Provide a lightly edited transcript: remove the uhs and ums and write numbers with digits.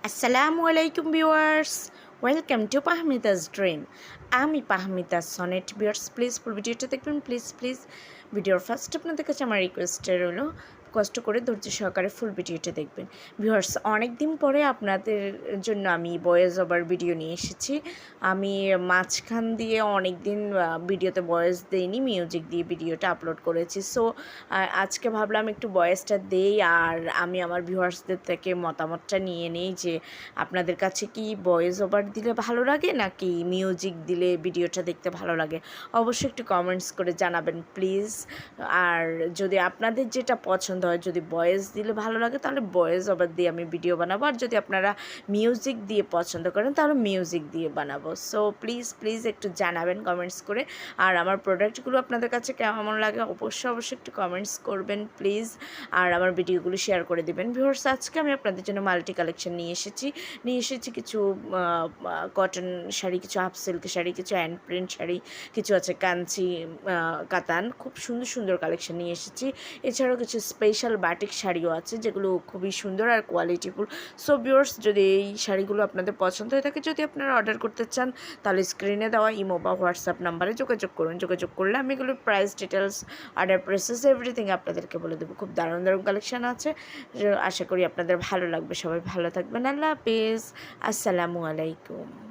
আসসালামু আলাইকুম viewers, welcome to পাহমিদাস dream. আমি পাহমিদা সনেট। ভিউয়ার্স প্লিজ ফুল ভিডিওটা দেখবেন, প্লিজ ভিডিওর ফার্স্ট আপনাদের কাছে আমার রিকোয়েস্টে রইলো কষ্ট করে ধৈর্য সহকারে ফুল ভিডিওটা দেখবেন। ভিউয়ার্স, অনেক দিন পরে আপনাদের জন্য আমি ভয়েস ওভার ভিডিও নিয়ে এসেছি। আমি মাঝখান দিয়ে অনেক দিন ভিডিওতে ভয়েস দেইনি, মিউজিক দিয়ে ভিডিওটা আপলোড করেছি। সো আজকে ভাবলাম একটু ভয়েসটা দেই আর আমি আমার ভিউয়ার্সদের থেকে মতামতটা নিয়ে নিই যে আপনাদের কাছে কি ভয়েস ওভার দিলে ভালো লাগে নাকি মিউজিক দিলে ভিডিওটা দেখতে ভালো লাগে। অবশ্যই একটু কমেন্টস করে জানাবেন প্লিজ। আর যদি আপনাদের যেটা পছন্দ হয়, যদি ভয়েস দিলে ভালো লাগে তাহলে ভয়েস ওভার দিয়ে আমি ভিডিও বানাবো, আর যদি আপনারা মিউজিক দিয়ে পছন্দ করেন তাহলে মিউজিক দিয়ে বানাবো। সো প্লিজ একটু জানাবেন কমেন্টস করে। আর আমার প্রোডাক্টগুলো আপনাদের কাছে কেমন লাগে অবশ্যই একটু কমেন্টস করবেন প্লিজ। আর আমার ভিডিওগুলো শেয়ার করে দিবেন। ভিউয়ার্স, আজকে আমি আপনাদের জন্য মাল্টি কালেকশন নিয়ে এসেছি কিছু কটন শাড়ি, কিছু হাফ সিল্ক শাড়ি, কিছু হ্যান্ড প্রিন্ট শাড়ি, কিছু আছে কাঞ্চি কাতান। খুব সুন্দর কালেকশন নিয়ে এসেছি। এছাড়াও কিছু স্পেশাল বাটিক শাড়িও আছে যেগুলো খুবই সুন্দর আর কোয়ালিটিফুল। সো ভিউয়ার্স, যদি এই শাড়িগুলো আপনাদের পছন্দ হয়ে থাকে, যদি আপনারা অর্ডার করতে চান তাহলে স্ক্রিনে দেওয়া ইমো বা হোয়াটসঅ্যাপ নাম্বারে যোগাযোগ করুন। যোগাযোগ করলে আমি এগুলোর price details, order process everything আপনাদেরকে বলে দেবো। খুব দারুণ কালেকশন আছে, আশা করি আপনাদের ভালো লাগবে। সবাই ভালো থাকবেন। আল্লাহ হাফেজ, আসসালামু আলাইকুম।